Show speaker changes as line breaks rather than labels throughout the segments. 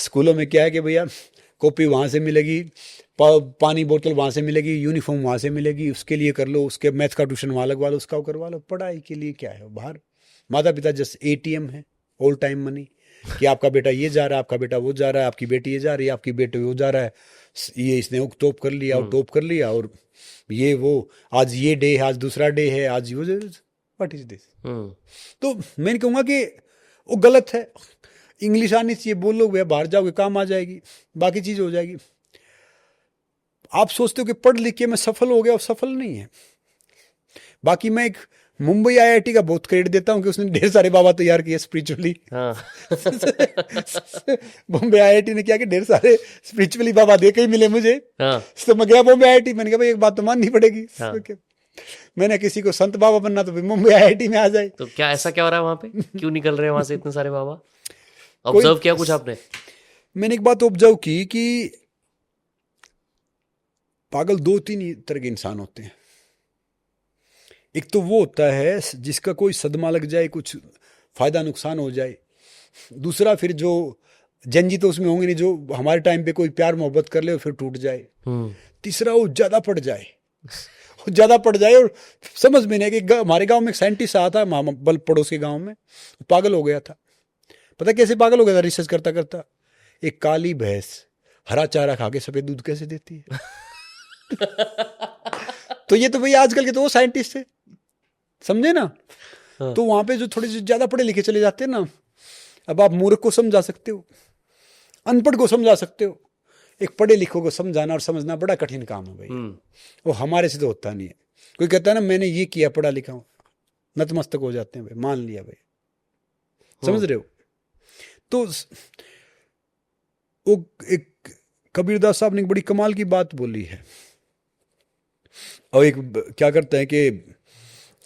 स्कूलों में क्या है कि भैया कॉपी वहाँ से मिलेगी, पानी बोतल वहाँ से मिलेगी, यूनिफॉर्म वहाँ से मिलेगी, उसके लिए कर लो, उसके मैथ का ट्यूशन वहाँ लगवा लो, उसका करवा लो। पढ़ाई के लिए क्या है बाहर? माता पिता जस्ट ATM है, ऑल टाइम मनी, कि आपका बेटा ये जा रहा है, आपका बेटा वो जा रहा है, आपकी बेटी ये जा रही है, आपकी बेटी वो जा रहा है, ये इसने टॉप कर लिया और टॉप कर लिया, और ये वो, आज ये डे है, आज दूसरा डे है, आज वो, व्हाट इज दिस? तो मैं कहूँगा कि वो गलत है। इंग्लिश आनी चाहिए, बोलो भैया, बाहर जाओगे काम आ जाएगी, बाकी चीज हो जाएगी। आप सोचते हो कि पढ़ लिख के मैं सफल हो गया, और सफल नहीं है। बाकी मैं एक मुंबई IIT का बहुत क्रेडिट देता हूँ कि उसने ढेर सारे बाबा तैयार किए स्पिरिचुअली। बॉम्बे IIT ने क्या कि ढेर सारे स्पिरिचुअली बाबा दे के ही मिले मुझे। तो मैं गया बॉम्बे IIT, मैंने कहा भाई एक बात तो माननी पड़ेगी। मैंने किसी को संत बाबा बनना तो मुंबई IIT में आ जाए।
तो क्या ऐसा क्या हो रहा है वहां पे, क्यों निकल रहे हैं वहां से इतने सारे बाबा? ऑब्जर्व किया कुछ आपने?
मैंने एक बात ऑब्जर्व की कि पागल 2-3 तरह के इंसान होते हैं। एक तो वो होता है जिसका कोई सदमा लग जाए, कुछ फायदा नुकसान हो जाए। दूसरा फिर जो जंजी तो उसमें होंगे नहीं, जो हमारे टाइम पे कोई प्यार मोहब्बत कर ले और फिर टूट जाए। तीसरा वो ज्यादा पड़ जाए, और समझ में नहीं कि हमारे गांव में एक साइंटिस्ट आया था, बल पड़ोस के गांव में, पागल हो गया था। पता कैसे पागल हो गया था? रिसर्च करता करता, एक काली भैंस हरा चारा खा के सफेद दूध कैसे देती है? तो ये तो भैया आजकल के तो वो साइंटिस्ट है, समझे ना? तो वहां पे जो थोड़े ज्यादा पढ़े लिखे चले जाते हैं ना, अब आप मूर्ख को समझा सकते हो, अनपढ़ को समझा सकते हो, एक पढ़े लिखों को समझाना और समझना बड़ा कठिन काम है भाई। वो हमारे से तो होता नहीं है। कोई कहता है ना मैंने ये किया, पढ़ा लिखा हूं, नतमस्तक हो जाते हैं भाई, मान लिया भाई, समझ रहे हो? तो वो एक कबीरदास साहब ने एक बड़ी कमाल की बात बोली है, और एक क्या करते हैं कि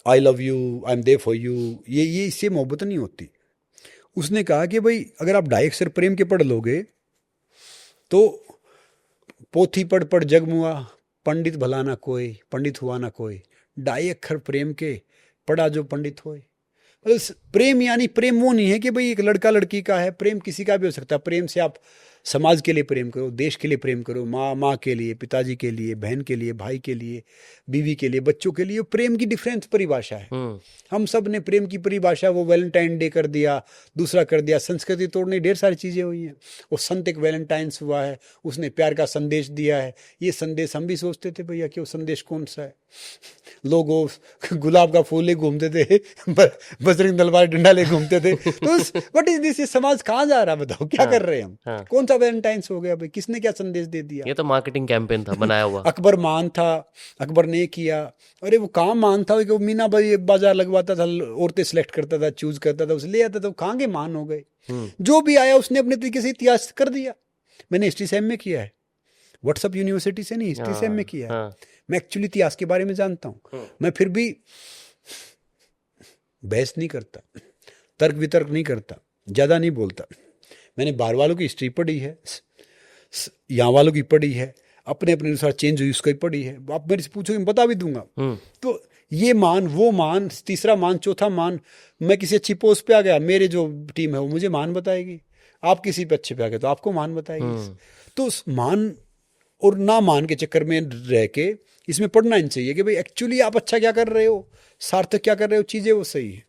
I love you, I am there for you, ये इससे मोहब्बत नहीं होती। उसने कहा कि भाई अगर आप 2.5 अक्षर प्रेम के पढ़ लोगे तो पोथी पढ़ पढ़ जगमुआ, पंडित भला ना कोई, पंडित हुआ ना कोई, 2.5 अक्षर प्रेम के पढ़ा जो पंडित होए। मतलब प्रेम यानी प्रेम वो नहीं है कि भाई एक लड़का लड़की का है, प्रेम किसी का भी हो सकता है। प्रेम से आप समाज के लिए प्रेम करो, देश के लिए प्रेम करो, माँ के लिए, पिताजी के लिए, बहन के लिए, भाई के लिए, बीवी के लिए, बच्चों के लिए। प्रेम की डिफरेंस परिभाषा है। हम सब ने प्रेम की परिभाषा वो वैलेंटाइन डे कर दिया, दूसरा कर दिया, संस्कृति तोड़ने ढेर सारी चीज़ें हुई हैं। वो संत एक वैलेंटाइंस हुआ है, उसने प्यार का संदेश दिया है। ये संदेश हम भी सोचते थे भैया कि वो संदेश कौन सा है। लोग गुलाब का फूल ले घूमते थे, बजरंग दल वाले डंडा ले घूमते थे। तो व्हाट इज दिस? ये समाज कहाँ जा रहा है? बताओ क्या कर रहे हैं हम? कौन सा वैलेंटाइंस हो गया भाई? किसने क्या संदेश दे दिया?
ये तो मार्केटिंग कैंपेन था बनाया हुआ।
अकबर मान था, अकबर ने किया। अरे वो कहाँ मान था? वो मीना बाजार लगवाता था, औरतें सिलेक्ट करता था, चूज करता था, उसे ले आता था। कहाँ के मान हो गए? जो भी आया उसने अपने तरीके से इतिहास कर दिया। मैंने हिस्ट्री सेम में किया है, व्हाट्सएप यूनिवर्सिटी से नहीं, हिस्ट्री सेम में किया है। मैं एक्चुअली इतिहास के बारे में जानता हूँ। मैं फिर भी बहस नहीं करता, तर्क वितर्क नहीं करता, ज़्यादा नहीं बोलता। मैंने बाहर वालों की हिस्ट्री पढ़ी है, यहाँ वालों की पढ़ी है, अपने अपने अनुसार चेंज हुई उसकी पढ़ी है। आप मेरे से पूछोगे मैं बता भी दूंगा। तो ये मान, वो मान, तीसरा मान, चौथा मान। मैं किसी अच्छी पोस्ट पे आ गया, मेरे जो टीम है वो मुझे मान बताएगी। आप किसी पे अच्छे पे आ गए तो आपको मान बताएगी। तो उस मान और ना मान के चक्कर में रह के इसमें पढ़ना ही चाहिए कि भाई एक्चुअली आप अच्छा क्या कर रहे हो, सार्थक क्या कर रहे हो, चीज़ें वो सही है।